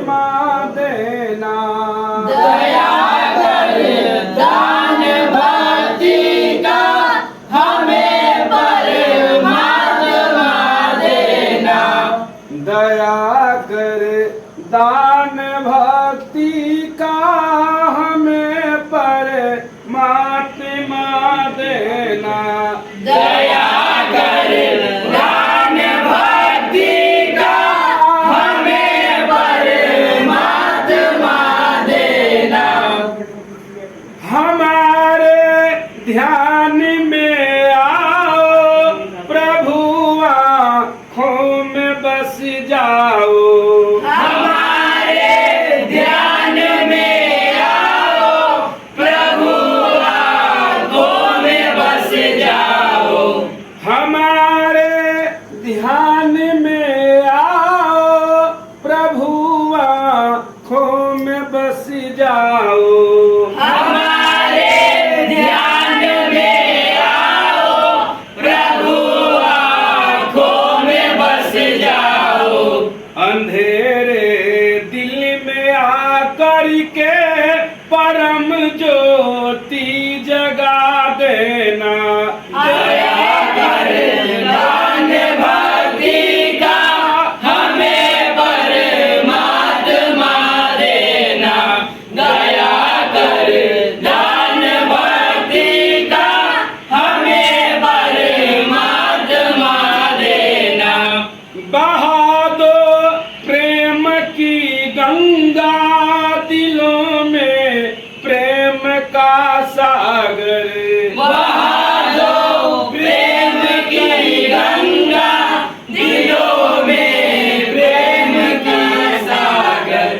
परमात्मा देना। दया कर दान भक्ति का हमें परमात्मा देना। दया कर दान भक्ति का हमें परमात्मा देना। दया कर दान भक्ति का हमें परमात्मा देना। हमारे ध्यान में आओ प्रभु आँखों में बस जाओ। हमारे ध्यान में आओ प्रभु आँखों में बस जाओ। हमारे ध्यान में आओ प्रभु आँखों में बस जाओ। हमारे ध्यान में आओ प्रभु आँखों में बस जाओ। अंधेरे दिल में आकर के परम ज्योति जगा देना। दया कर दान भक्ति का हमें परमात्मा देना। दया कर दान भक्ति का हमें परमात्मा देना। बहा दो प्रेम की गंगा दिलों में प्रेम का सागर। बहा दो प्रेम की गंगा दिलों में प्रेम का सागर।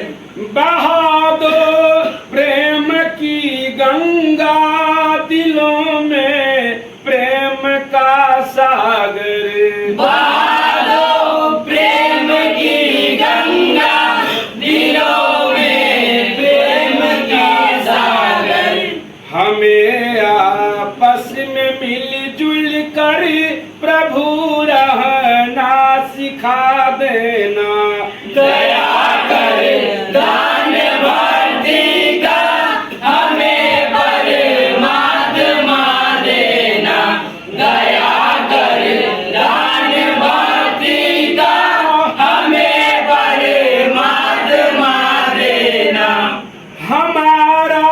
बहा दो प्रेम की गंगा दिलों में प्रेम का सागर। बहा दो प्रेम की गंगा दिलों में प्रेम का सागर। हमें आपस में मिलजुल कर प्रभु रहना सिखा देना। दया कर दान भक्ति का हमें परमात्मा देना। दया कर दान भक्ति का हमें परमात्मा देना। हमारा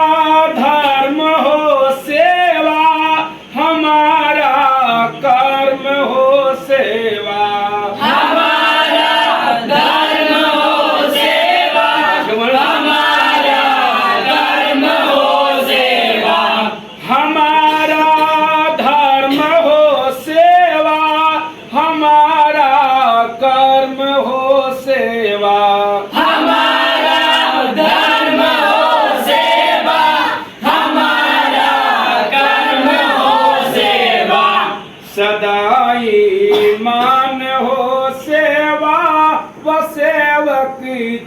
धर्म हो सेवा, हमारा कर्म हो सेवा। हमारा धर्म हो सेवा, हमारा कर्म हो सेवा। हमारा धर्म हो सेवा, हमारा कर्म हो सेवा। हमारा धर्म हो सेवा, हमारा कर्म हो सेवा। सदाई मान हो सेवा व सेवक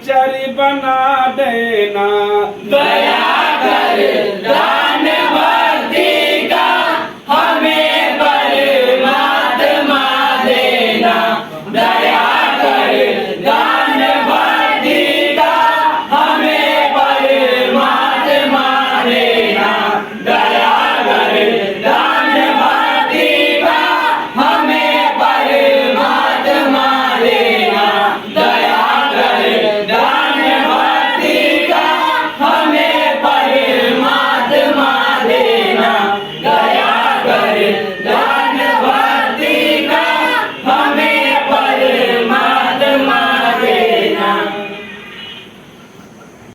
चर बना देना। दया